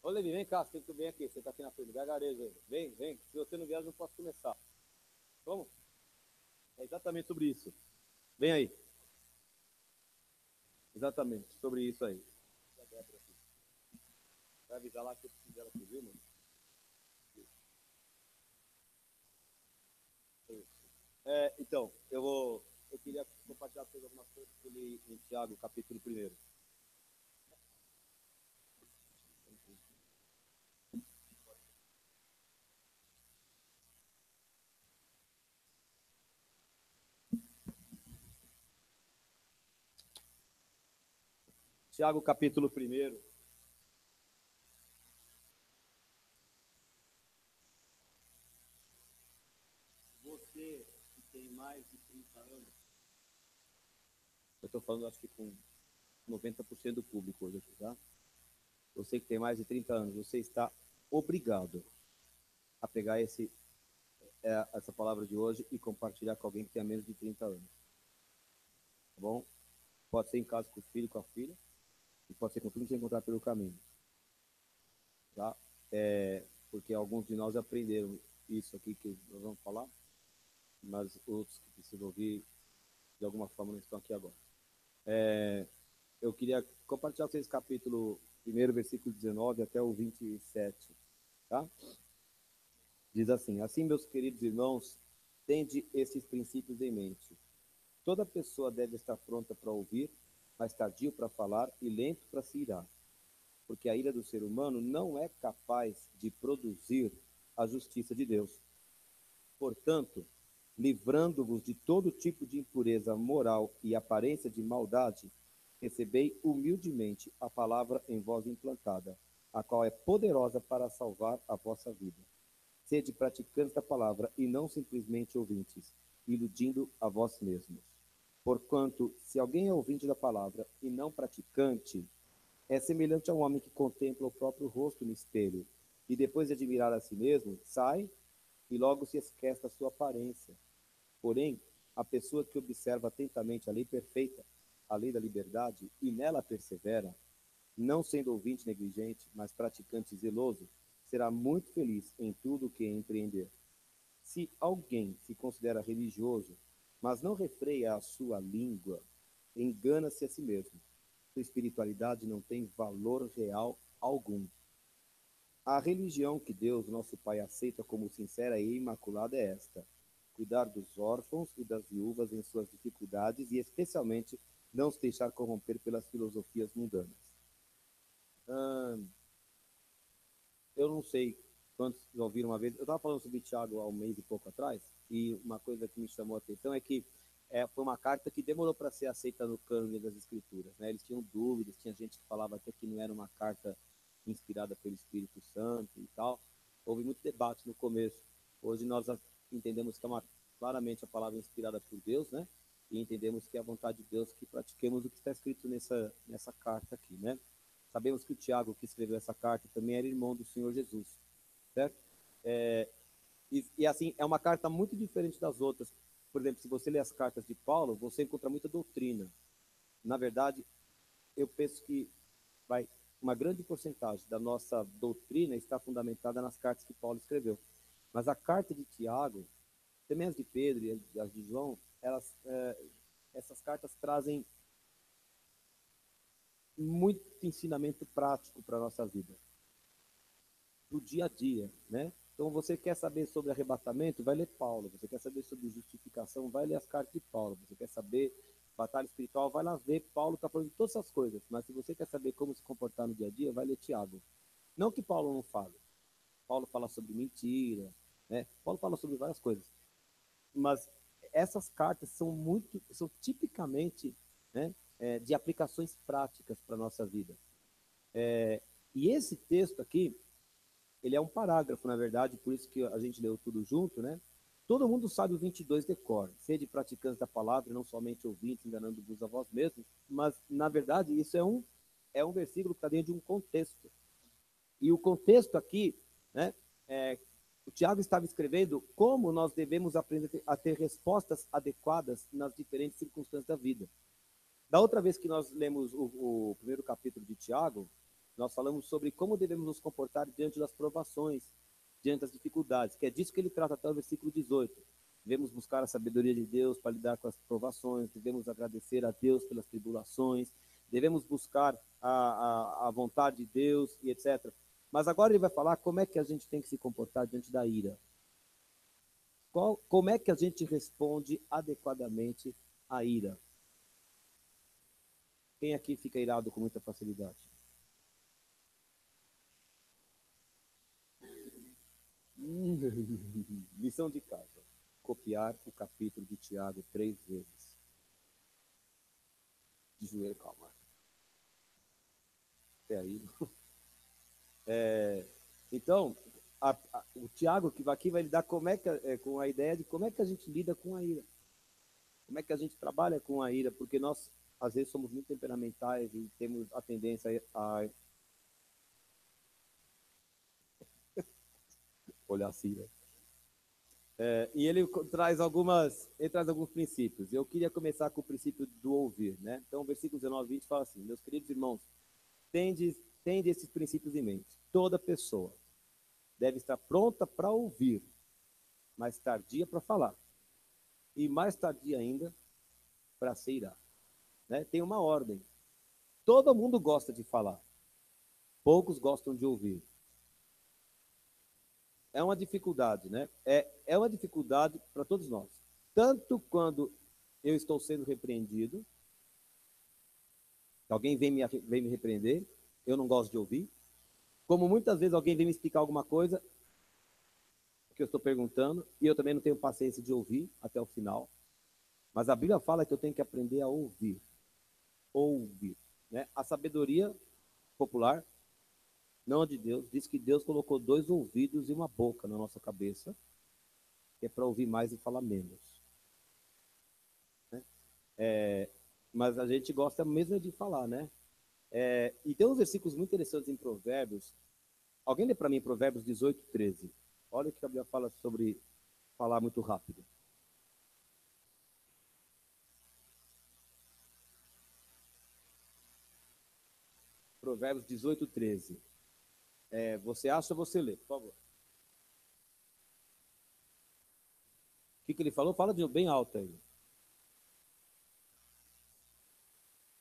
Ô, Levi, vem cá, você tem que vir aqui. Você tá aqui na frente, gargarejo aí. Vem, vem. Se você não vier, eu não posso começar. Vamos? É exatamente sobre isso. Vem aí. Exatamente, sobre isso aí. Vai avisar lá que eu preciso dela aqui, viu, mano? Então, eu queria compartilhar com vocês algumas coisas que eu li em Tiago, capítulo 1. Tiago, capítulo 1. Você que tem mais de 30 anos, eu estou falando acho que com 90% do público hoje aqui, tá? Você que tem mais de 30 anos, você está obrigado a pegar essa palavra de hoje e compartilhar com alguém que tenha menos de 30 anos, tá bom? Pode ser em casa com o filho, com a filha, e pode ser com tudo que você encontrar pelo caminho, tá? Porque alguns de nós aprenderam isso aqui que nós vamos falar, mas outros que precisam ouvir de alguma forma não estão aqui agora. Eu queria compartilhar com vocês capítulo 1, versículo 19 até o 27, tá? Diz assim: assim, meus queridos irmãos, tende esses princípios em mente. Toda pessoa deve estar pronta para ouvir, mas tardio para falar e lento para se irar, porque a ira do ser humano não é capaz de produzir a justiça de Deus. Portanto, livrando-vos de todo tipo de impureza moral e aparência de maldade, recebei humildemente a palavra em vós implantada, a qual é poderosa para salvar a vossa vida. Sede praticantes da palavra e não simplesmente ouvintes, iludindo a vós mesmos. Porquanto, se alguém é ouvinte da palavra e não praticante, é semelhante a um homem que contempla o próprio rosto no espelho e depois de admirar a si mesmo, sai e logo se esquece da sua aparência. Porém, a pessoa que observa atentamente a lei perfeita, a lei da liberdade, e nela persevera, não sendo ouvinte negligente, mas praticante zeloso, será muito feliz em tudo o que empreender. Se alguém se considera religioso, mas não refreia a sua língua, engana-se a si mesmo. Sua espiritualidade não tem valor real algum. A religião que Deus, nosso Pai, aceita como sincera e imaculada é esta: cuidar dos órfãos e das viúvas em suas dificuldades e, especialmente, não se deixar corromper pelas filosofias mundanas. Eu não sei quantos já ouviram uma vez. Eu estava falando sobre Tiago há um mês e pouco atrás, e uma coisa que me chamou a atenção é que foi uma carta que demorou para ser aceita no cânone das Escrituras, né? Eles tinham dúvidas, tinha gente que falava até que não era uma carta inspirada pelo Espírito Santo e tal. Houve muito debate no começo. Hoje nós entendemos que é claramente a palavra inspirada por Deus, né? E entendemos que é a vontade de Deus que pratiquemos o que está escrito nessa carta aqui, né? Sabemos que o Tiago, que escreveu essa carta, também era irmão do Senhor Jesus, certo? Assim, é uma carta muito diferente das outras. Por exemplo, se você lê as cartas de Paulo, você encontra muita doutrina. Na verdade, eu penso que uma grande porcentagem da nossa doutrina está fundamentada nas cartas que Paulo escreveu. Mas a carta de Tiago, também as de Pedro e as de João, essas cartas trazem muito ensinamento prático para a nossa vida, do dia a dia, né? Então, você quer saber sobre arrebatamento, vai ler Paulo. Você quer saber sobre justificação, vai ler as cartas de Paulo. Você quer saber batalha espiritual, vai lá ver. Paulo está falando de todas essas coisas. Mas se você quer saber como se comportar no dia a dia, vai ler Tiago. Não que Paulo não fale. Paulo fala sobre mentira, né? Paulo fala sobre várias coisas. Mas essas cartas são tipicamente, né, de aplicações práticas para a nossa vida. E esse texto aqui, ele é um parágrafo, na verdade, por isso que a gente leu tudo junto, né? Todo mundo sabe o 22 de cor. Sede praticantes da palavra, não somente ouvintes, enganando-vos a vós mesmos, mas, na verdade, isso é um versículo que está dentro de um contexto. E o contexto aqui, né, o Tiago estava escrevendo como nós devemos aprender a ter respostas adequadas nas diferentes circunstâncias da vida. Da outra vez que nós lemos o primeiro capítulo de Tiago, Nós falamos sobre como devemos nos comportar diante das provações, diante das dificuldades, que é disso que ele trata até o versículo 18. Devemos buscar a sabedoria de Deus para lidar com as provações, devemos agradecer a Deus pelas tribulações, devemos buscar a vontade de Deus e etc. Mas agora ele vai falar como é que a gente tem que se comportar diante da ira. Como é que a gente responde adequadamente à ira? Quem aqui fica irado com muita facilidade? Lição de casa. Copiar o capítulo de Tiago 3 vezes. De joelho, calma. Até aí. Então, o Tiago que vai aqui vai lidar com a ideia de como é que a gente lida com a ira. Como é que a gente trabalha com a ira, porque nós, às vezes, somos muito temperamentais e temos a tendência a olhar assim, né? E ele traz alguns princípios. Eu queria começar com o princípio do ouvir, né? Então, o versículo 19 e 20 fala assim: meus queridos irmãos, tende esses princípios em mente. Toda pessoa deve estar pronta para ouvir, mas tardia para falar, e mais tardia ainda para se irar. Né? Tem uma ordem. Todo mundo gosta de falar, poucos gostam de ouvir. É uma dificuldade, né? É uma dificuldade para todos nós. Tanto quando eu estou sendo repreendido, alguém vem me repreender, eu não gosto de ouvir. Como muitas vezes alguém vem me explicar alguma coisa que eu estou perguntando, e eu também não tenho paciência de ouvir até o final. Mas a Bíblia fala que eu tenho que aprender a ouvir. Ouvir. Né? A sabedoria popular, não a de Deus, diz que Deus colocou 2 ouvidos e uma boca na nossa cabeça, que é para ouvir mais e falar menos. Né? Mas a gente gosta mesmo de falar, né? E tem uns versículos muito interessantes em Provérbios. Alguém lê para mim Provérbios 18, 13. Olha o que a Bíblia fala sobre falar muito rápido. Provérbios 18, 13. Você acha, você lê, por favor. O que ele falou? Fala de bem alto aí.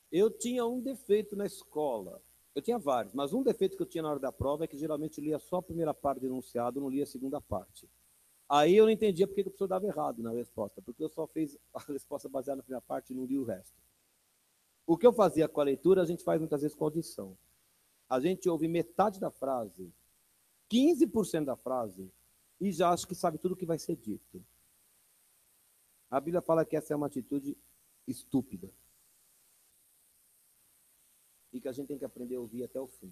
Eu tinha um defeito na escola. Eu tinha vários, mas um defeito que eu tinha na hora da prova é que geralmente eu lia só a primeira parte do enunciado, não lia a segunda parte. Aí eu não entendia porque que o professor dava errado na resposta, porque eu só fiz a resposta baseada na primeira parte e não li o resto. O que eu fazia com a leitura, a gente faz muitas vezes com a audição. A gente ouve metade da frase, 15% da frase, e já acha que sabe tudo o que vai ser dito. A Bíblia fala que essa é uma atitude estúpida. E que a gente tem que aprender a ouvir até o fim.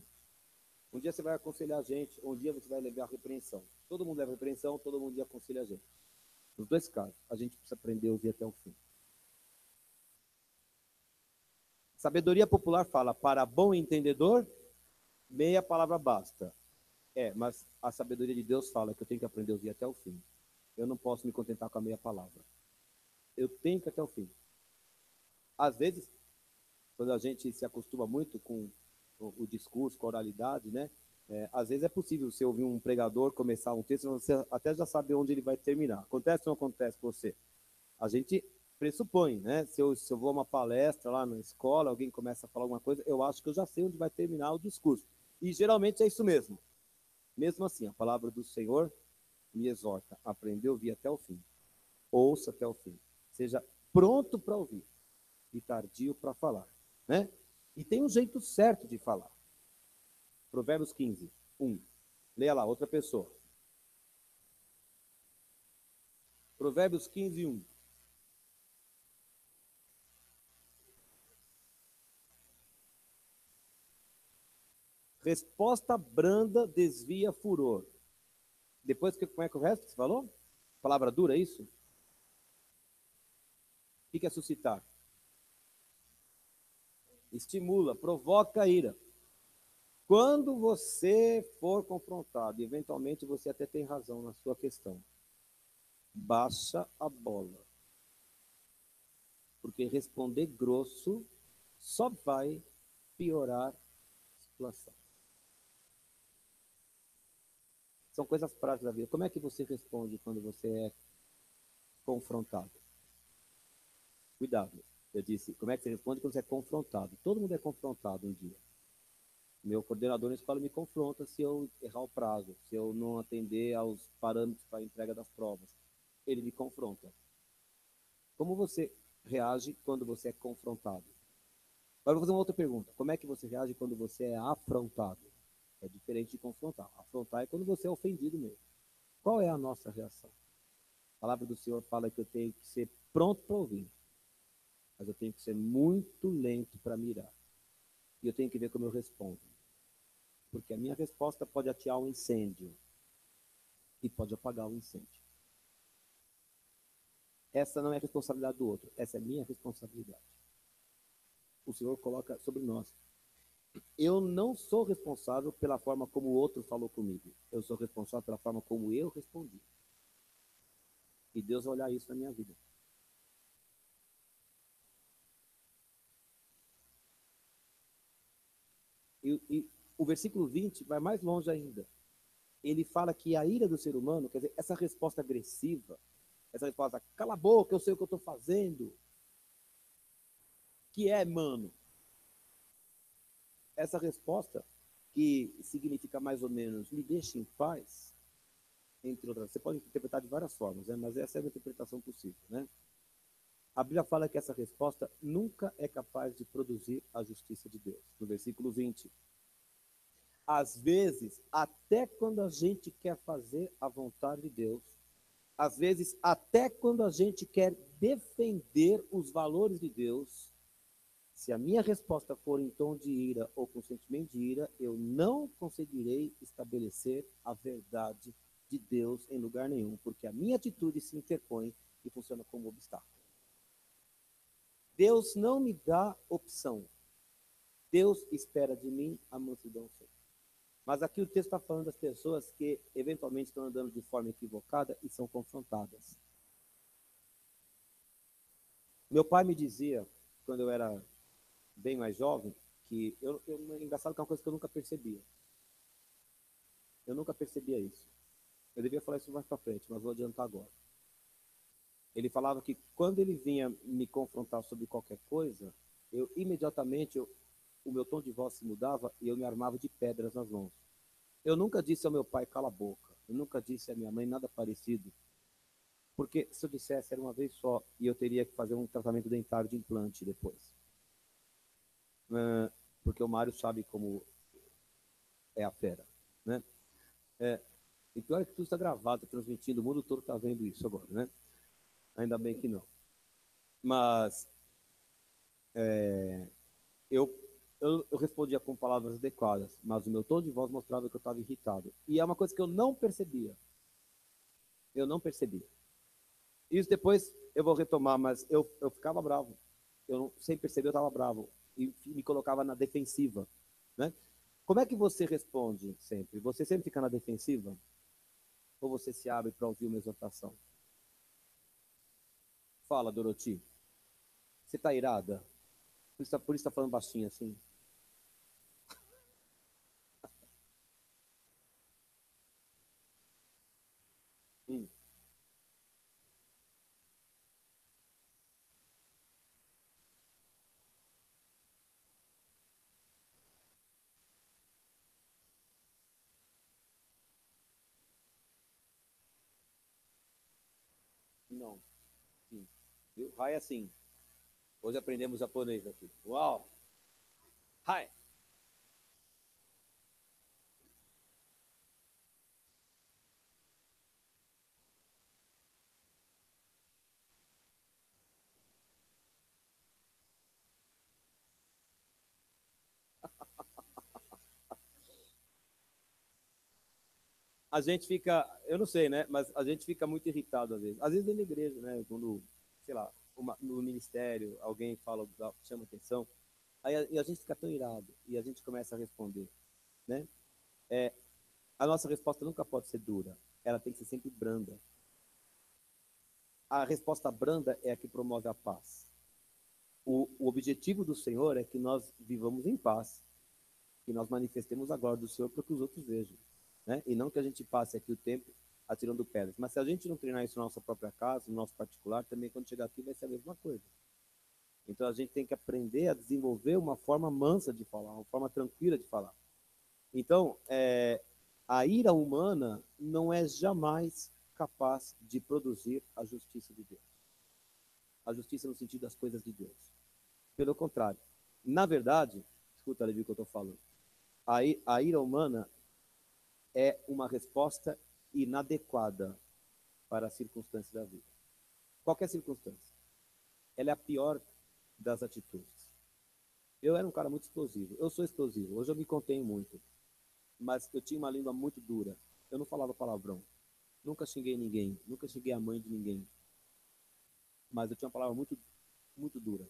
Um dia você vai aconselhar a gente, um dia você vai levar a repreensão. Todo mundo leva a repreensão, todo mundo aconselha a gente. Nos 2 casos, a gente precisa aprender a ouvir até o fim. Sabedoria popular fala, para bom entendedor, meia palavra basta. Mas a sabedoria de Deus fala que eu tenho que aprender a ouvir até o fim. Eu não posso me contentar com a meia palavra. Eu tenho que ir até o fim. Às vezes, quando a gente se acostuma muito com o discurso, com a oralidade, né? Às vezes é possível você ouvir um pregador começar um texto, você até já sabe onde ele vai terminar. Acontece ou não acontece com você? A gente pressupõe, né? Se eu vou a uma palestra lá na escola, alguém começa a falar alguma coisa, eu acho que eu já sei onde vai terminar o discurso. E geralmente é isso mesmo. Mesmo assim, a palavra do Senhor me exorta a aprender a ouvir até o fim. Ouça até o fim. Seja pronto para ouvir e tardio para falar, né? E tem um jeito certo de falar. Provérbios 15, 1. Leia lá, outra pessoa. Provérbios 15, 1. Resposta branda desvia furor. Depois, como é que o resto que você falou? Palavra dura, é isso? O que é suscitar? Estimula, provoca ira. Quando você for confrontado, eventualmente você até tem razão na sua questão, baixa a bola. Porque responder grosso só vai piorar a situação. São coisas práticas da vida. Como é que você responde quando você é confrontado? Cuidado. Eu disse, como é que você responde quando você é confrontado? Todo mundo é confrontado um dia. Meu coordenador na escola me confronta se eu errar o prazo, se eu não atender aos parâmetros para a entrega das provas. Ele me confronta. Como você reage quando você é confrontado? Agora eu vou fazer uma outra pergunta. Como é que você reage quando você é afrontado? É diferente de confrontar. Afrontar é quando você é ofendido mesmo. Qual é a nossa reação? A palavra do Senhor fala que eu tenho que ser pronto para ouvir, mas eu tenho que ser muito lento para mirar. E eu tenho que ver como eu respondo. Porque a minha resposta pode atear um incêndio e pode apagar o incêndio. Essa não é a responsabilidade do outro, essa é a minha responsabilidade. O Senhor coloca sobre nós. Eu não sou responsável pela forma como o outro falou comigo. Eu sou responsável pela forma como eu respondi. E Deus vai olhar isso na minha vida. E o versículo 20 vai mais longe ainda. Ele fala que a ira do ser humano, quer dizer, essa resposta agressiva, essa resposta, cala a boca, eu sei o que eu estou fazendo, que é, mano? Essa resposta, que significa mais ou menos, me deixe em paz, entre outras, você pode interpretar de várias formas, né? Mas essa é a interpretação possível, né? A Bíblia fala que essa resposta nunca é capaz de produzir a justiça de Deus. No versículo 20. Às vezes, até quando a gente quer fazer a vontade de Deus, às vezes, até quando a gente quer defender os valores de Deus, se a minha resposta for em tom de ira ou com sentimento de ira, eu não conseguirei estabelecer a verdade de Deus em lugar nenhum, porque a minha atitude se interpõe e funciona como obstáculo. Deus não me dá opção. Deus espera de mim a mansidão sempre. Mas aqui o texto está falando das pessoas que eventualmente estão andando de forma equivocada e são confrontadas. Meu pai me dizia, quando eu era bem mais jovem, que é engraçado que é uma coisa que eu nunca percebia. Eu nunca percebia isso. Eu devia falar isso mais para frente, mas vou adiantar agora. Ele falava que quando ele vinha me confrontar sobre qualquer coisa, eu imediatamente, o meu tom de voz se mudava e eu me armava de pedras nas mãos. Eu nunca disse ao meu pai, cala a boca. Eu nunca disse à minha mãe nada parecido. Porque se eu dissesse, era uma vez só, e eu teria que fazer um tratamento dentário de implante depois. Porque o Mário sabe como é a fera, né? E pior é que tudo está gravado, está transmitindo, o mundo todo está vendo isso agora, né? Ainda bem que não. Mas eu, eu respondia com palavras adequadas, mas o meu tom de voz mostrava que eu estava irritado. E é uma coisa que eu não percebia. Eu não percebia. Isso depois eu vou retomar, mas eu ficava bravo. Sem perceber, eu estava bravo. E me colocava na defensiva, né? Como é que você responde sempre? Você sempre fica na defensiva? Ou você se abre para ouvir uma exortação? Fala, Doroti. Você está irada? Por isso está falando baixinho assim? Hum. Não. Sim. Viu? Hai assim. Hoje aprendemos japonês aqui. Uau! Hai! A gente fica, eu não sei, né? Mas a gente fica muito irritado às vezes. Às vezes dentro da igreja, né? Quando, sei lá, no ministério, alguém fala, chama atenção. Aí a gente fica tão irado e a gente começa a responder, né? É, a nossa resposta nunca pode ser dura. Ela tem que ser sempre branda. A resposta branda é a que promove a paz. O objetivo do Senhor é que nós vivamos em paz, que nós manifestemos a glória do Senhor para que os outros vejam. né? E não que a gente passe aqui o tempo atirando pedras. Mas se a gente não treinar isso na nossa própria casa, no nosso particular, também quando chegar aqui vai ser a mesma coisa. Então a gente tem que aprender a desenvolver uma forma mansa de falar, uma forma tranquila de falar. Então, a ira humana não é jamais capaz de produzir a justiça de Deus. A justiça no sentido das coisas de Deus. Pelo contrário. Na verdade, escuta, Levi, o que eu estou falando. A ira humana é uma resposta inadequada para a circunstância da vida. Qualquer circunstância. Ela é a pior das atitudes. Eu era um cara muito explosivo. Eu sou explosivo. Hoje eu me contenho muito. Mas eu tinha uma língua muito dura. Eu não falava palavrão. Nunca xinguei ninguém. Nunca xinguei a mãe de ninguém. Mas eu tinha uma palavra muito, muito dura.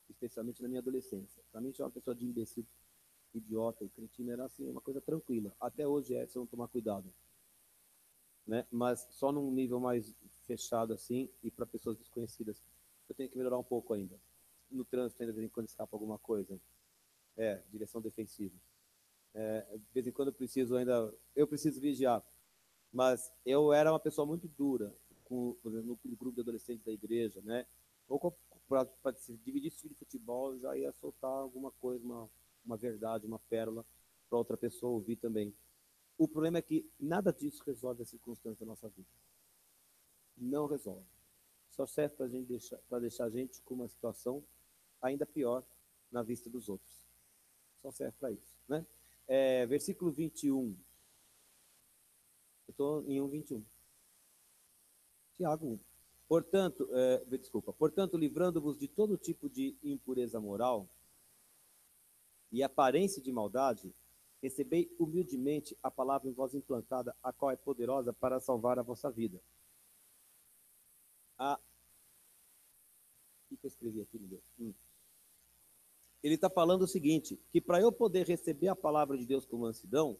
Especialmente na minha adolescência. Para mim, tinha uma pessoa de imbecil, idiota e cretino. Era assim, uma coisa tranquila. Até hoje é, se eu não tomar cuidado. Né? Mas só num nível mais fechado assim e para pessoas desconhecidas. Eu tenho que melhorar um pouco ainda. No trânsito ainda de vez em quando escapa alguma coisa. Direção defensiva. De vez em quando eu preciso vigiar. Mas eu era uma pessoa muito dura, por exemplo, no grupo de adolescentes da igreja, né? Ou para dividir esse time de futebol, eu já ia soltar alguma coisa, uma verdade, uma pérola para outra pessoa ouvir também. O problema é que nada disso resolve a circunstância da nossa vida. Não resolve. Só serve para deixar a gente com uma situação ainda pior na vista dos outros. Só serve para isso, né? Versículo 21. Eu estou em 1:21. Tiago 1. Portanto, livrando-vos de todo tipo de impureza moral e aparência de maldade, recebei humildemente a palavra em vós implantada, a qual é poderosa para salvar a vossa vida. O que eu escrevi aqui, meu Deus? Ele está falando o seguinte, que para eu poder receber a palavra de Deus com mansidão,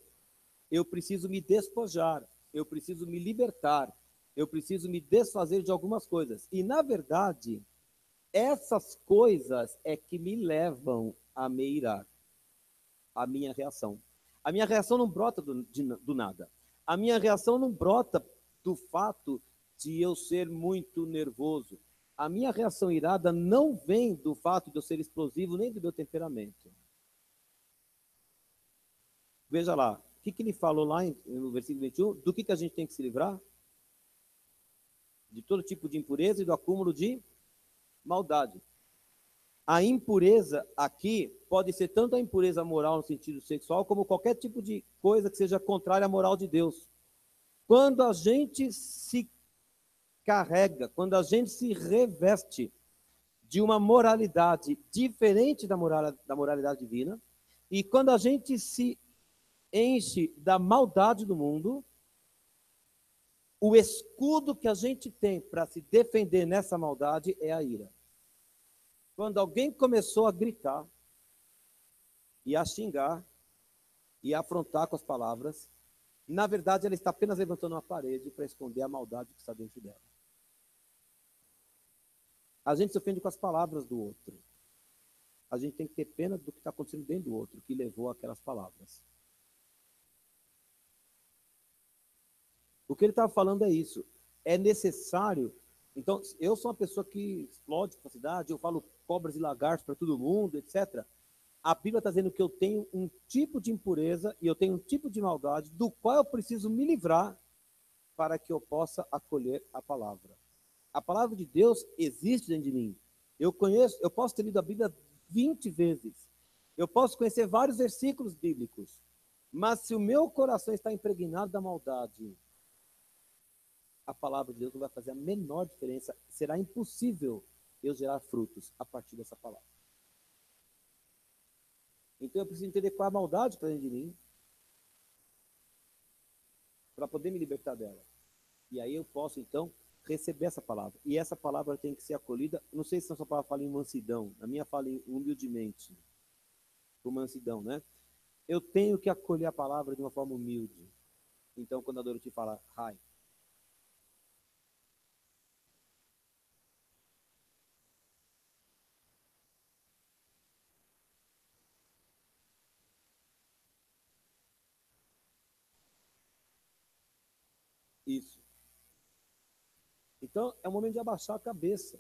eu preciso me despojar, eu preciso me libertar, eu preciso me desfazer de algumas coisas. E, na verdade, essas coisas é que me levam a me irar, a minha reação. A minha reação não brota do nada. A minha reação não brota do fato de eu ser muito nervoso. A minha reação irada não vem do fato de eu ser explosivo, nem do meu temperamento. Veja lá, o que ele falou lá no versículo 21? Do que a gente tem que se livrar? De todo tipo de impureza e do acúmulo de maldade. A impureza aqui pode ser tanto a impureza moral no sentido sexual, como qualquer tipo de coisa que seja contrária à moral de Deus. Quando a gente se carrega, quando a gente se reveste de uma moralidade diferente da moralidade divina, e quando a gente se enche da maldade do mundo, o escudo que a gente tem para se defender nessa maldade é a ira. Quando alguém começou a gritar e a xingar e a afrontar com as palavras, na verdade ela está apenas levantando uma parede para esconder a maldade que está dentro dela. A gente se ofende com as palavras do outro. A gente tem que ter pena do que está acontecendo dentro do outro, que levou aquelas palavras. O que ele estava falando é isso. É necessário. Então, eu sou uma pessoa que explode com a cidade, eu falo cobras e lagartos para todo mundo, etc. A Bíblia está dizendo que eu tenho um tipo de impureza e eu tenho um tipo de maldade do qual eu preciso me livrar para que eu possa acolher a palavra. A palavra de Deus existe dentro de mim. Eu posso ter lido a Bíblia 20 vezes. Eu posso conhecer vários versículos bíblicos. Mas se o meu coração está impregnado da maldade, a palavra de Deus não vai fazer a menor diferença. Será impossível eu gerar frutos a partir dessa palavra. Então eu preciso entender qual é a maldade que está dentro de mim para poder me libertar dela. E aí eu posso, então, receber essa palavra. E essa palavra tem que ser acolhida. Não sei se a sua palavra fala em mansidão. A minha fala em humildemente. Com mansidão, né? Eu tenho que acolher a palavra de uma forma humilde. Então, quando a Dorothy fala, Rai, Isso. Então, é um momento de abaixar a cabeça.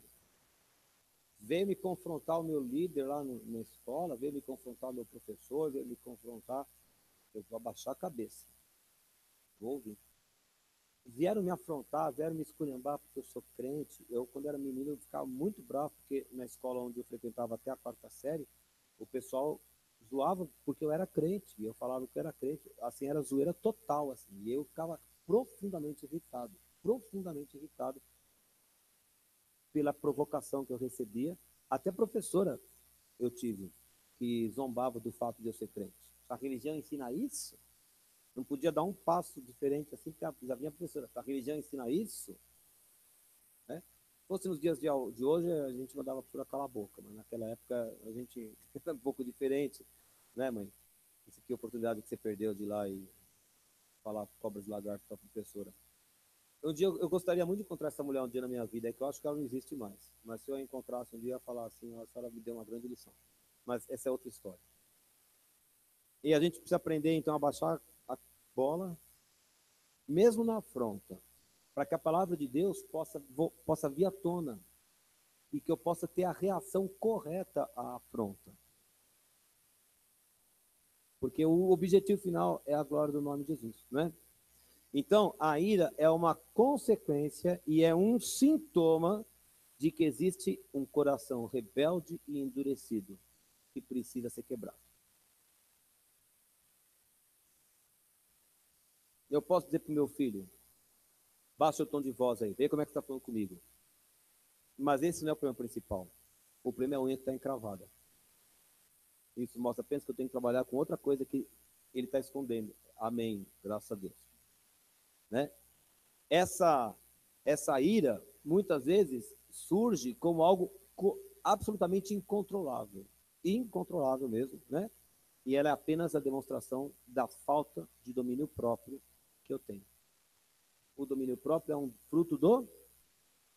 Veio me confrontar o meu líder lá na escola, veio me confrontar o meu professor, veio me confrontar. Eu vou abaixar a cabeça. Vou ouvir. Vieram me afrontar, vieram me esculhambar porque eu sou crente. Eu, quando era menino, eu ficava muito bravo, porque na escola onde eu frequentava até a 4ª série, o pessoal zoava porque eu era crente. E eu falava que eu era crente. Assim, era zoeira total. Assim, e eu ficava profundamente irritado pela provocação que eu recebia. Até professora eu tive, que zombava do fato de eu ser crente. A religião ensina isso? Não podia dar um passo diferente assim, porque já vinha a professora. A religião ensina isso? Né? Se fosse nos dias de hoje, a gente mandava a professora calar a boca, mas naquela época a gente era um pouco diferente, né, mãe? Isso aqui é a oportunidade que você perdeu de ir lá e falar cobras de lagarto para a professora. Um dia eu gostaria muito de encontrar essa mulher um dia na minha vida, é que eu acho que ela não existe mais. Mas se eu a encontrasse um dia, eu ia falar assim, a senhora me deu uma grande lição. Mas essa é outra história. E a gente precisa aprender, então, a baixar a bola, mesmo na afronta, para que a palavra de Deus possa vir à tona e que eu possa ter a reação correta à afronta. Porque o objetivo final é a glória do nome de Jesus, né? Então, a ira é uma consequência e é um sintoma de que existe um coração rebelde e endurecido que precisa ser quebrado. Eu posso dizer para o meu filho, baixa o tom de voz aí, vê como é que está falando comigo. Mas esse não é o problema principal. O problema é a unha que está encravada. Isso mostra apenas que eu tenho que trabalhar com outra coisa que ele está escondendo. Amém, graças a Deus. Né? Essa ira, muitas vezes, surge como algo absolutamente incontrolável. Incontrolável mesmo, né? E ela é apenas a demonstração da falta de domínio próprio que eu tenho. O domínio próprio é um fruto do...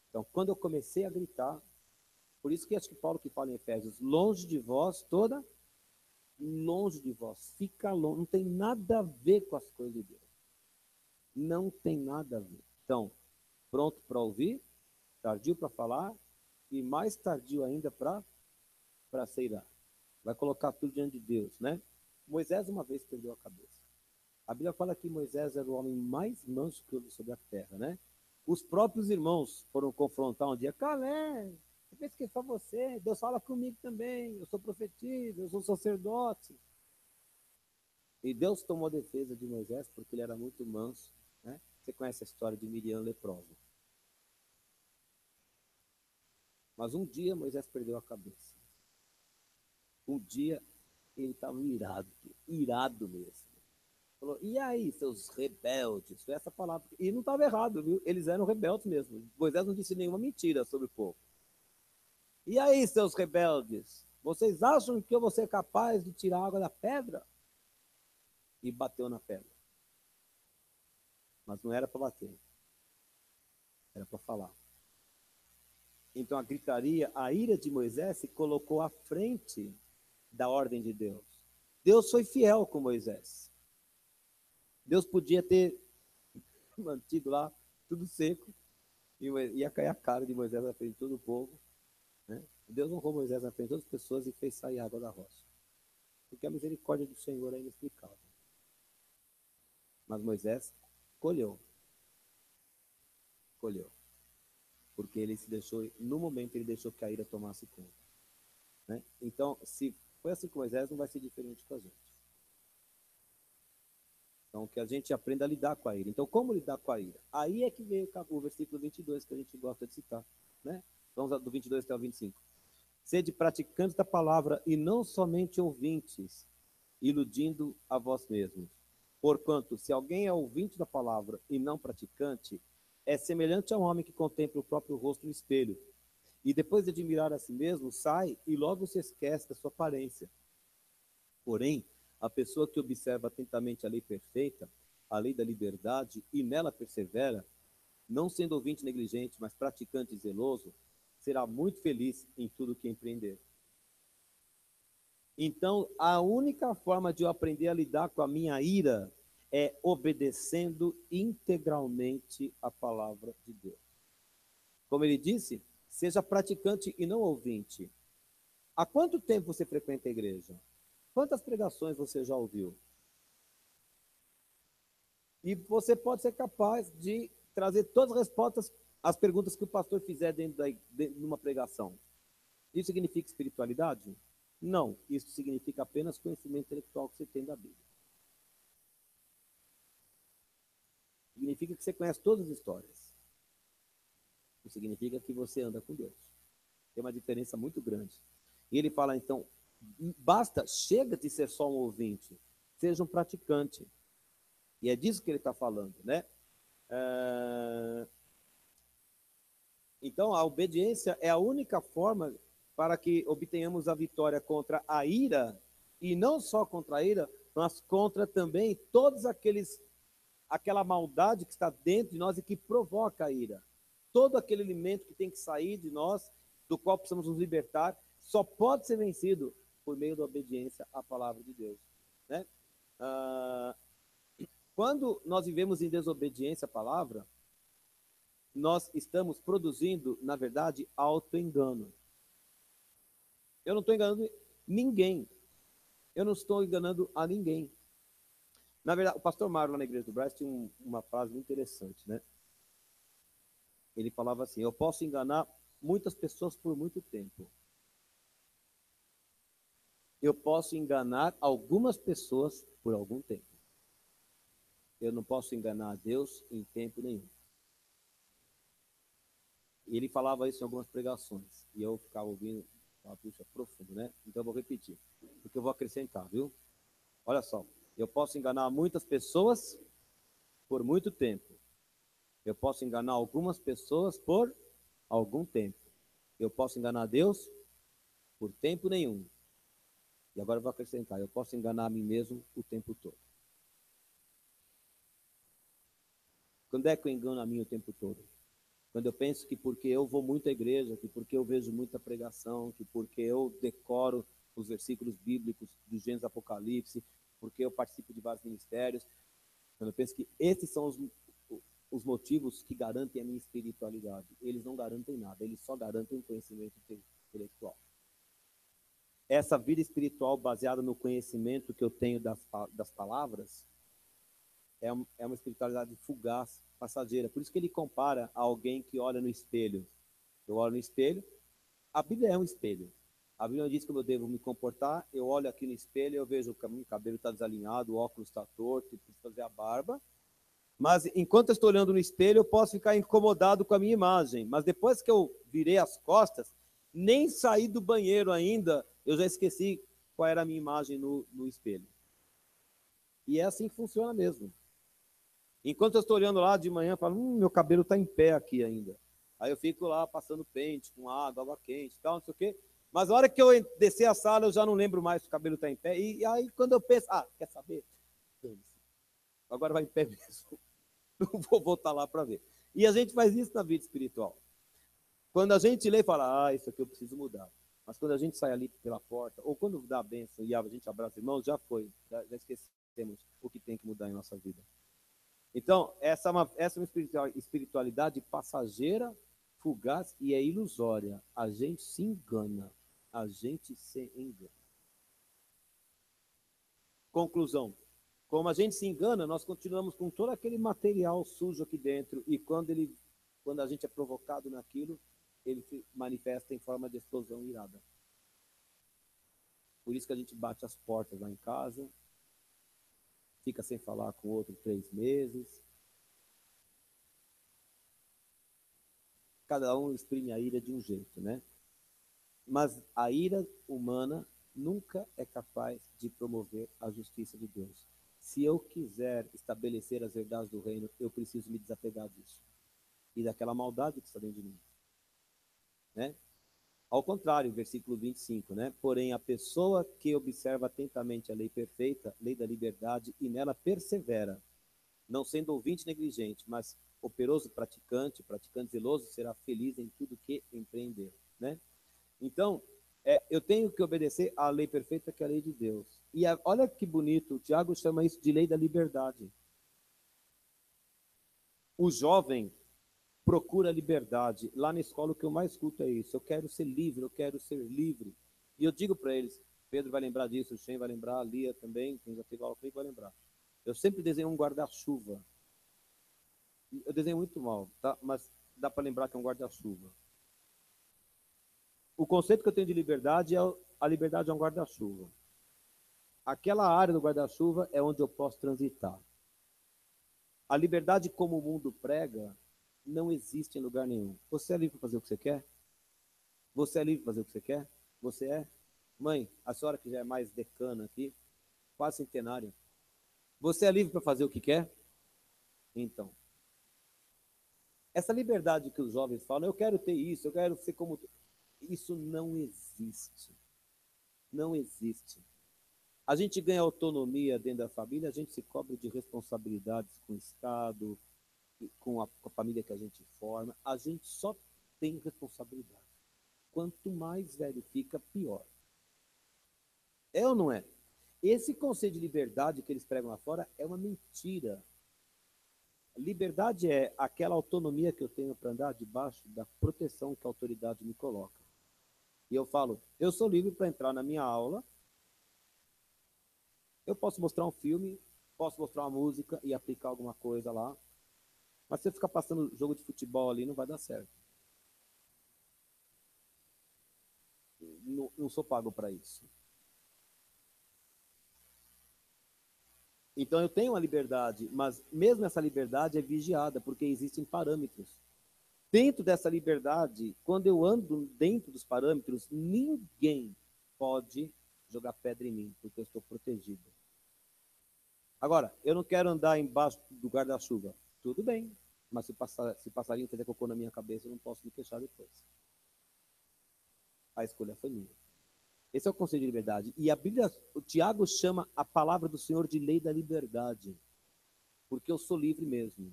Então, quando eu comecei a gritar, por isso que acho que Paulo que fala em Efésios, longe de vós longe de vós, fica longe, não tem nada a ver com as coisas de Deus. Não tem nada a ver. Então, pronto para ouvir, tardio para falar e mais tardio ainda para se irar. Vai colocar tudo diante de Deus, né? Moisés uma vez perdeu a cabeça. A Bíblia fala que Moisés era o homem mais manso que houve sobre a terra, né? Os próprios irmãos foram confrontar um dia, Calé, eu penso que é só você, Deus fala comigo também, eu sou profetisa, eu sou sacerdote. E Deus tomou a defesa de Moisés porque ele era muito manso, né? Você conhece a história de Miriam leprosa. Mas um dia Moisés perdeu a cabeça. Um dia ele estava irado mesmo. Falou, e aí, seus rebeldes? Foi essa palavra. E não estava errado, viu? Eles eram rebeldes mesmo. Moisés não disse nenhuma mentira sobre o povo. E aí, seus rebeldes? Vocês acham que eu vou ser capaz de tirar água da pedra? E bateu na pedra. Mas não era para bater. Era para falar. Então a gritaria, a ira de Moisés se colocou à frente da ordem de Deus. Deus foi fiel com Moisés. Deus podia ter mantido lá tudo seco e ia cair a cara de Moisés na frente de todo o povo. Né? Deus honrou Moisés na frente de todas as pessoas e fez sair água da rocha. Porque a misericórdia do Senhor é inexplicável. Mas Moisés colheu. Porque ele se deixou, no momento ele deixou que a ira tomasse conta. Né? Então, se foi assim com Moisés, não vai ser diferente com a gente. Então, que a gente aprenda a lidar com a ira. Então, como lidar com a ira? Aí é que veio o versículo 22, que a gente gosta de citar. Né? Vamos do 22 até o 25. Sede praticantes da palavra e não somente ouvintes, iludindo a vós mesmos. Porquanto, se alguém é ouvinte da palavra e não praticante, é semelhante a um homem que contempla o próprio rosto no espelho. E depois de admirar a si mesmo, sai e logo se esquece da sua aparência. Porém, a pessoa que observa atentamente a lei perfeita, a lei da liberdade, e nela persevera, não sendo ouvinte negligente, mas praticante zeloso, será muito feliz em tudo que empreender. Então, a única forma de eu aprender a lidar com a minha ira é obedecendo integralmente a palavra de Deus. Como ele disse, seja praticante e não ouvinte. Há quanto tempo você frequenta a igreja? Quantas pregações você já ouviu? E você pode ser capaz de trazer todas as respostas às perguntas que o pastor fizer dentro de uma pregação. Isso significa espiritualidade? Não. Isso significa apenas conhecimento intelectual que você tem da Bíblia. Significa que você conhece todas as histórias. Isso significa que você anda com Deus. Tem uma diferença muito grande. E ele fala, então, chega de ser só um ouvinte, seja um praticante. E é disso que ele está falando, né? Então, a obediência é a única forma para que obtenhamos a vitória contra a ira, e não só contra a ira, mas contra também aquela maldade que está dentro de nós e que provoca a ira. Todo aquele alimento que tem que sair de nós, do qual precisamos nos libertar, só pode ser vencido por meio da obediência à palavra de Deus, né? Quando nós vivemos em desobediência à palavra, nós estamos produzindo, na verdade, auto-engano. Eu não estou enganando ninguém. Eu não estou enganando a ninguém. Na verdade, o pastor Mário, lá na Igreja do Brás, tinha uma frase muito interessante, né? Ele falava assim, eu posso enganar muitas pessoas por muito tempo. Eu posso enganar algumas pessoas por algum tempo. Eu não posso enganar a Deus em tempo nenhum. E ele falava isso em algumas pregações. E eu ficava ouvindo, puxa, profundo, né? Então eu vou repetir, porque eu vou acrescentar, viu? Olha só, eu posso enganar muitas pessoas por muito tempo. Eu posso enganar algumas pessoas por algum tempo. Eu posso enganar Deus por tempo nenhum. E agora eu vou acrescentar, eu posso enganar a mim mesmo o tempo todo. Quando é que eu engano a mim o tempo todo? Quando eu penso que porque eu vou muito à igreja, que porque eu vejo muita pregação, que porque eu decoro os versículos bíblicos do Gênesis Apocalipse, porque eu participo de vários ministérios, quando eu penso que esses são os motivos que garantem a minha espiritualidade. Eles não garantem nada, eles só garantem um conhecimento intelectual. Essa vida espiritual baseada no conhecimento que eu tenho das palavras é uma espiritualidade fugaz, passageira. Por isso que ele compara a alguém que olha no espelho. Eu olho no espelho, a Bíblia é um espelho. A Bíblia diz como eu devo me comportar, eu olho aqui no espelho, eu vejo que o meu cabelo está desalinhado, o óculos está torto, preciso fazer a barba. Mas enquanto eu estou olhando no espelho, eu posso ficar incomodado com a minha imagem. Mas depois que eu virei as costas, nem saí do banheiro ainda, eu já esqueci qual era a minha imagem no espelho. E é assim que funciona mesmo. Enquanto eu estou olhando lá de manhã, eu falo, meu cabelo está em pé aqui ainda. Aí eu fico lá passando pente com água quente e tal, não sei o quê. Mas a hora que eu descer a sala, eu já não lembro mais se o cabelo está em pé. E aí quando eu penso, quer saber? Agora vai em pé mesmo. Não vou voltar lá para ver. E a gente faz isso na vida espiritual. Quando a gente lê e fala, isso aqui eu preciso mudar. Mas quando a gente sai ali pela porta, ou quando dá a bênção e a gente abraça os irmãos, já foi. Já esquecemos o que tem que mudar em nossa vida. Então, essa é uma espiritualidade passageira, fugaz e é ilusória. A gente se engana. A gente se engana. Conclusão. Como a gente se engana, nós continuamos com todo aquele material sujo aqui dentro. E quando a gente é provocado naquilo, ele se manifesta em forma de explosão irada. Por isso que a gente bate as portas lá em casa, fica sem falar com o outro 3 meses. Cada um exprime a ira de um jeito, né? Mas a ira humana nunca é capaz de promover a justiça de Deus. Se eu quiser estabelecer as verdades do reino, eu preciso me desapegar disso. E daquela maldade que está dentro de mim. Né? Ao contrário, versículo 25, né? Porém, a pessoa que observa atentamente a lei perfeita, lei da liberdade, e nela persevera, não sendo ouvinte negligente, mas operoso praticante zeloso, será feliz em tudo que empreender, né? Então, Eu tenho que obedecer à lei perfeita, que é a lei de Deus. E olha que bonito, o Tiago chama isso de lei da liberdade. O jovem procura liberdade. Lá na escola, o que eu mais escuto é isso. Eu quero ser livre, eu quero ser livre. E eu digo para eles, Pedro vai lembrar disso, o Shen vai lembrar, a Lia também, quem já teve aula comigo vai lembrar. Eu sempre desenho um guarda-chuva. Eu desenho muito mal, tá? Mas dá para lembrar que é um guarda-chuva. O conceito que eu tenho de liberdade é a liberdade é um guarda-chuva. Aquela área do guarda-chuva é onde eu posso transitar. A liberdade como o mundo prega não existe em lugar nenhum. Você é livre para fazer o que você quer? Você é livre para fazer o que você quer? Você é? Mãe, a senhora que já é mais decana aqui, quase centenária. Você é livre para fazer o que quer? Então, essa liberdade que os jovens falam, eu quero ter isso, eu quero ser como... Isso não existe. Não existe. A gente ganha autonomia dentro da família, a gente se cobre de responsabilidades com o Estado, com a família que a gente forma. A gente só tem responsabilidade. Quanto mais velho fica, pior. É ou não é? Esse conceito de liberdade que eles pregam lá fora é uma mentira. Liberdade é aquela autonomia que eu tenho para andar debaixo da proteção que a autoridade me coloca. E eu falo, eu sou livre para entrar na minha aula, eu posso mostrar um filme, posso mostrar uma música e aplicar alguma coisa lá, mas se eu ficar passando jogo de futebol ali, não vai dar certo. Não, não sou pago para isso. Então eu tenho uma liberdade, mas mesmo essa liberdade é vigiada, porque existem parâmetros. Dentro dessa liberdade, quando eu ando dentro dos parâmetros, ninguém pode jogar pedra em mim, porque eu estou protegido. Agora, eu não quero andar embaixo do guarda-chuva. Tudo bem, mas se passarinho fizer cocô na minha cabeça, eu não posso me queixar depois. A escolha foi minha. Esse é o conceito de liberdade. E a Bíblia, o Tiago chama a palavra do Senhor de lei da liberdade, porque eu sou livre mesmo.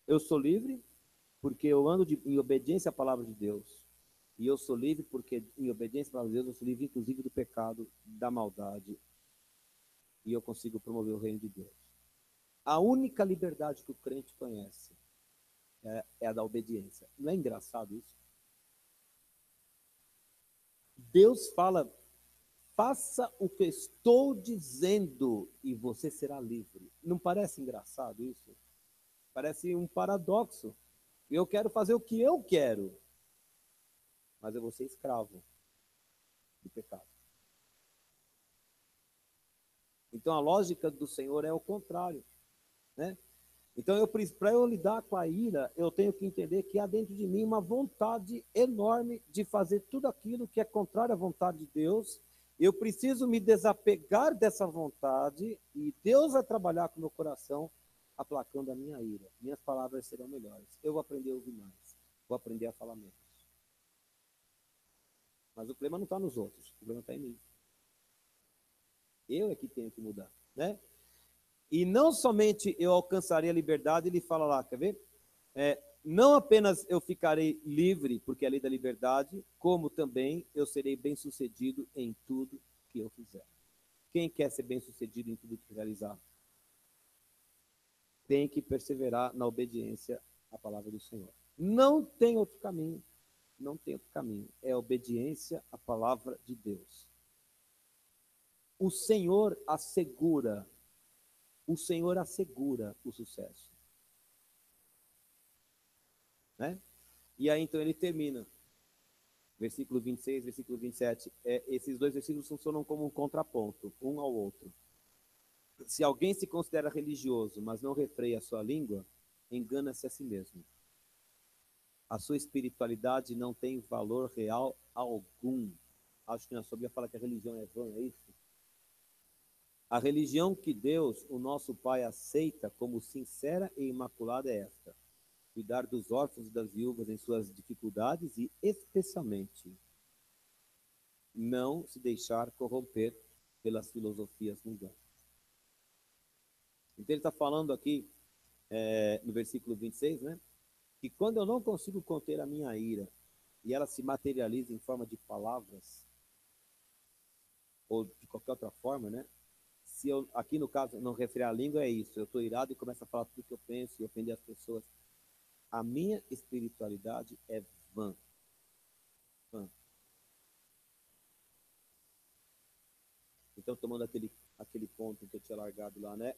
Eu sou livre porque eu ando em obediência à palavra de Deus. E eu sou livre porque, em obediência à palavra de Deus, eu sou livre inclusive do pecado, da maldade. E eu consigo promover o reino de Deus. A única liberdade que o crente conhece é a da obediência. Não é engraçado isso? Deus fala, faça o que estou dizendo e você será livre. Não parece engraçado isso? Parece um paradoxo. Eu quero fazer o que eu quero, mas eu vou ser escravo do pecado. Então a lógica do Senhor é o contrário, né? Então para eu lidar com a ira, eu tenho que entender que há dentro de mim uma vontade enorme de fazer tudo aquilo que é contrário à vontade de Deus. Eu preciso me desapegar dessa vontade e Deus vai trabalhar com o meu coração, aplacando a minha ira. Minhas palavras serão melhores. Eu vou aprender a ouvir mais. Vou aprender a falar menos. Mas o problema não está nos outros, o problema está em mim. Eu é que tenho que mudar, né? E não somente eu alcançarei a liberdade, ele fala lá, quer ver? Não apenas eu ficarei livre, porque é a lei da liberdade, como também eu serei bem-sucedido em tudo que eu fizer. Quem quer ser bem-sucedido em tudo que realizar? Tem que perseverar na obediência à palavra do Senhor. Não tem outro caminho. Não tem outro caminho. É a obediência à palavra de Deus. O Senhor assegura o sucesso. Né? E aí então ele termina. Versículo 26, versículo 27. Esses dois versículos funcionam como um contraponto, um ao outro. Se alguém se considera religioso, mas não refreia a sua língua, engana-se a si mesmo. A sua espiritualidade não tem valor real algum. Acho que na sua Bíblia fala que a religião é vã, é isso? A religião que Deus, o nosso Pai, aceita como sincera e imaculada é esta: cuidar dos órfãos e das viúvas em suas dificuldades e, especialmente, não se deixar corromper pelas filosofias mundanas. Então ele está falando aqui, no versículo 26, né? Que quando eu não consigo conter a minha ira, e ela se materializa em forma de palavras, ou de qualquer outra forma, né? Se eu, aqui no caso, não referir à língua, é isso. Eu estou irado e começo a falar tudo que eu penso e ofender as pessoas. A minha espiritualidade é vã. Vã. Então, tomando aquele ponto que eu tinha largado lá, né?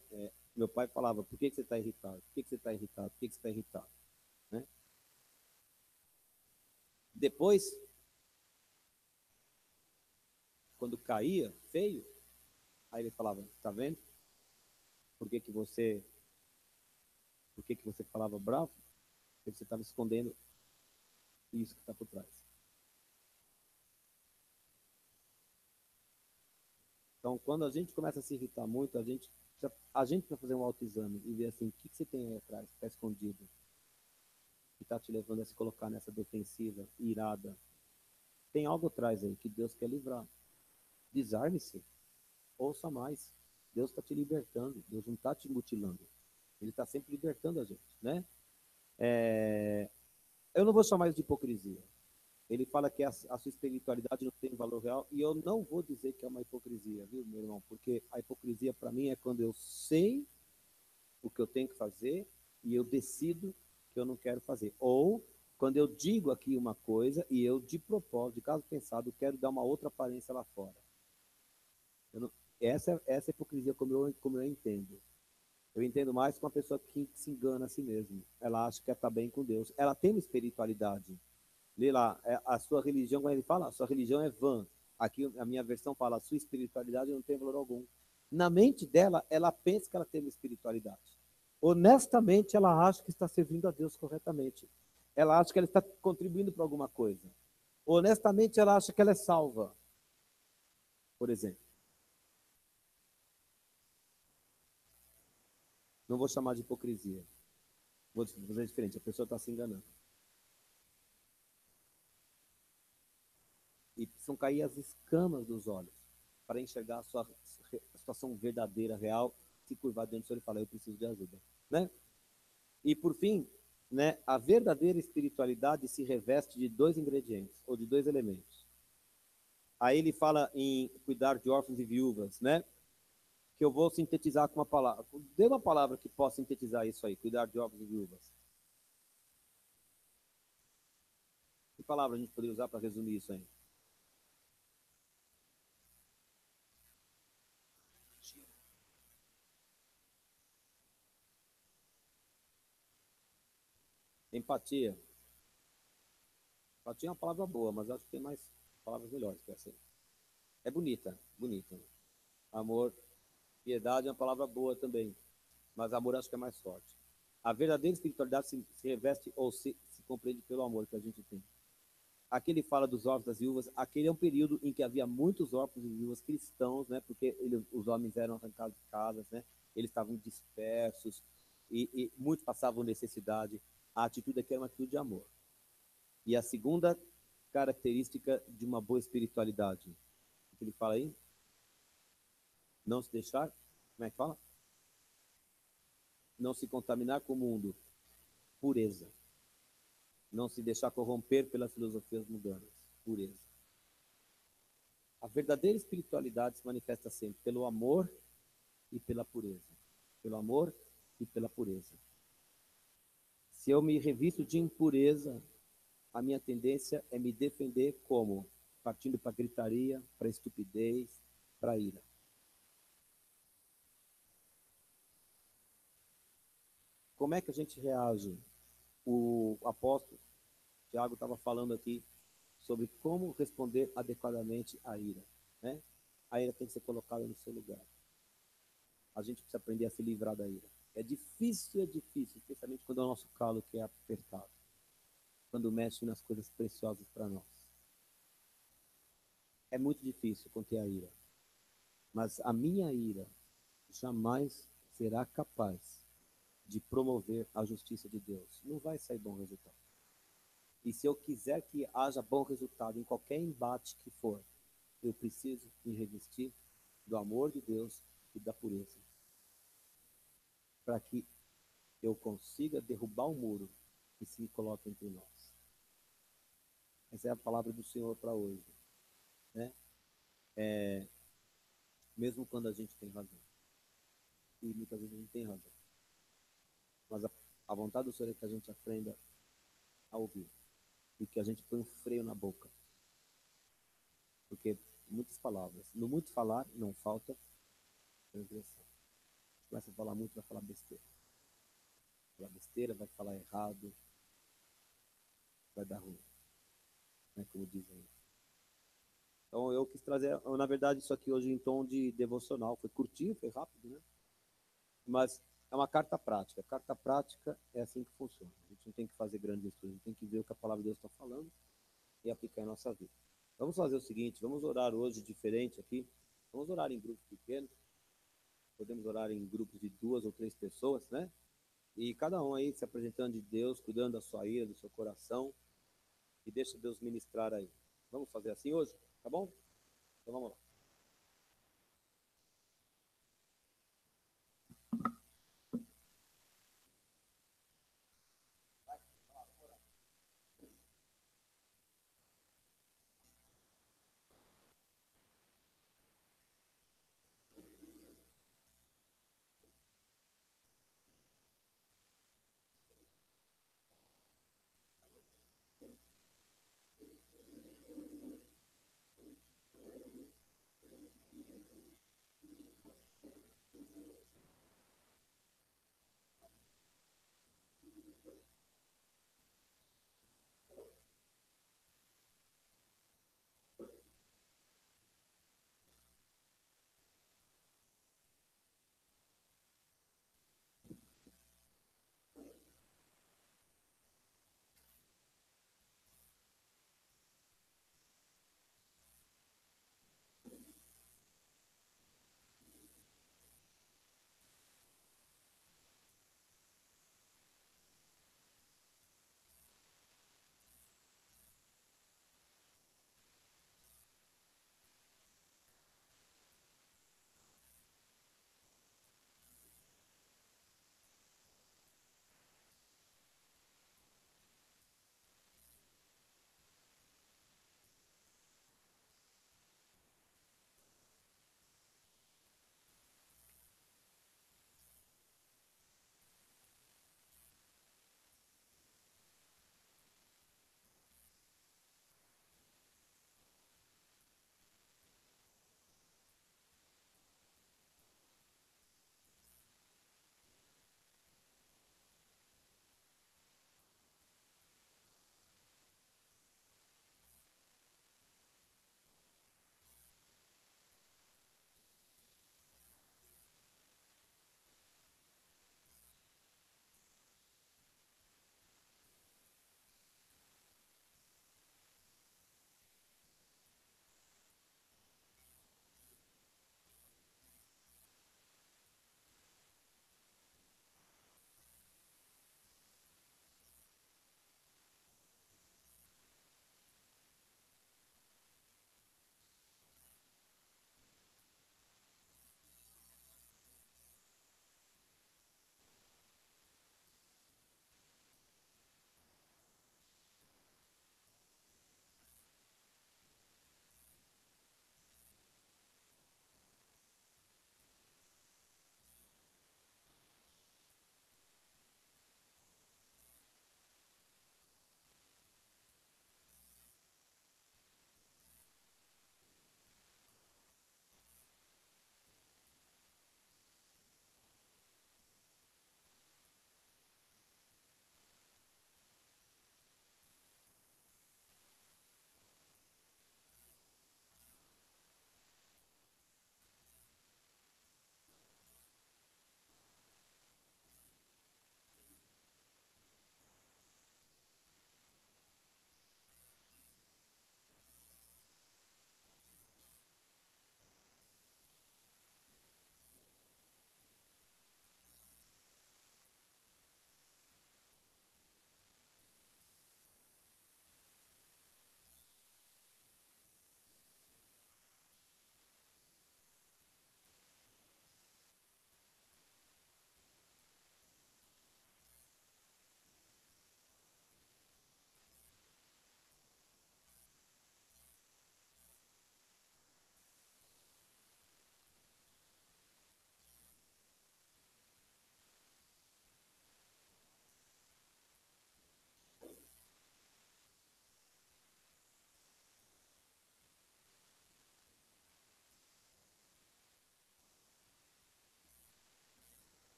Meu pai falava, por que você está irritado? Por que você está irritado? Por que você está irritado? Né? Depois, quando caía, feio, aí ele falava, tá vendo? Por que que você, por que que você falava bravo? Porque você estava escondendo isso que está por trás. Então, quando a gente começa a se irritar muito, a gente precisa fazer um autoexame e ver assim, o que que você tem aí atrás, que está escondido, que está te levando a se colocar nessa defensiva, irada. Tem algo atrás aí que Deus quer livrar. Desarme-se, ouça mais. Deus está te libertando, Deus não está te mutilando. Ele está sempre libertando a gente, né? Eu não vou chamar isso de hipocrisia. Ele fala que a sua espiritualidade não tem valor real, e eu não vou dizer que é uma hipocrisia, viu, meu irmão? Porque a hipocrisia, para mim, é quando eu sei o que eu tenho que fazer e eu decido que eu não quero fazer. Ou quando eu digo aqui uma coisa e eu, de propósito, de caso pensado, quero dar uma outra aparência lá fora. Eu não, essa é a hipocrisia como eu entendo. Eu entendo mais com uma pessoa que se engana a si mesma. Ela acha que está bem com Deus. Ela tem uma espiritualidade. Lê lá, a sua religião, quando ele fala, a sua religião é vã. Aqui a minha versão fala, a sua espiritualidade não tem valor algum. Na mente dela, ela pensa que ela tem uma espiritualidade. Honestamente, ela acha que está servindo a Deus corretamente. Ela acha que ela está contribuindo para alguma coisa. Honestamente, ela acha que ela é salva, por exemplo. Não vou chamar de hipocrisia. Vou fazer diferente. A pessoa está se enganando. E precisam cair as escamas dos olhos para enxergar a sua situação verdadeira, real, se curvar diante do Senhor e falar, eu preciso de ajuda. Né? E por fim, né, a verdadeira espiritualidade se reveste de dois ingredientes, ou de dois elementos. Aí ele fala em cuidar de órfãos e viúvas, né? Que eu vou sintetizar com uma palavra. Dê uma palavra que possa sintetizar isso aí, cuidar de órfãos e viúvas. Que palavra a gente poderia usar para resumir isso aí? Empatia. Empatia é uma palavra boa, mas acho que tem mais palavras melhores que essa aí. É bonita, bonita. Né? Amor, piedade é uma palavra boa também, mas amor acho que é mais forte. A verdadeira espiritualidade se reveste ou se compreende pelo amor que a gente tem. Aqui ele fala dos órfãos das viúvas. Aquele é um período em que havia muitos órfãos e viúvas cristãos, né? Porque os homens eram arrancados de casas, né? Eles estavam dispersos e muitos passavam necessidade. A atitude aqui era uma atitude de amor. E a segunda característica de uma boa espiritualidade, o que ele fala aí? Não se deixar, como é que fala? Não se contaminar com o mundo, pureza. Não se deixar corromper pelas filosofias mundanas, pureza. A verdadeira espiritualidade se manifesta sempre pelo amor e pela pureza. Pelo amor e pela pureza. Se eu me revisto de impureza, a minha tendência é me defender como? Partindo para gritaria, para estupidez, para ira. Como é que a gente reage? O apóstolo Tiago estava falando aqui sobre como responder adequadamente à ira. Né? A ira tem que ser colocada no seu lugar. A gente precisa aprender a se livrar da ira. É difícil, especialmente quando é o nosso calo que é apertado. Quando mexe nas coisas preciosas para nós. É muito difícil conter a ira. Mas a minha ira jamais será capaz de promover a justiça de Deus. Não vai sair bom resultado. E se eu quiser que haja bom resultado em qualquer embate que for, eu preciso me revestir do amor de Deus e da pureza. Para que eu consiga derrubar o muro que se coloca entre nós. Essa é a palavra do Senhor para hoje, né? Mesmo quando a gente tem razão. E muitas vezes a gente tem razão. Mas a vontade do Senhor é que a gente aprenda a ouvir. E que a gente põe um freio na boca. Porque muitas palavras. No muito falar, não falta transgressão. Começa a falar muito, vai falar besteira. Vai falar besteira, vai falar errado. Vai dar ruim. Né, como dizem aí. Então eu quis trazer, na verdade, isso aqui hoje em tom de devocional. Foi curtinho, foi rápido, né? Mas é uma carta prática. Carta prática é assim que funciona. A gente não tem que fazer grandes estudos, a gente tem que ver o que a palavra de Deus está falando e aplicar em nossa vida. Vamos fazer o seguinte, vamos orar hoje diferente aqui. Vamos orar em grupos pequenos. Podemos orar em grupos de 2 ou 3 pessoas, né? E cada um aí se apresentando de Deus, cuidando da sua ira, do seu coração. E deixa Deus ministrar aí. Vamos fazer assim hoje? Tá bom? Então vamos lá.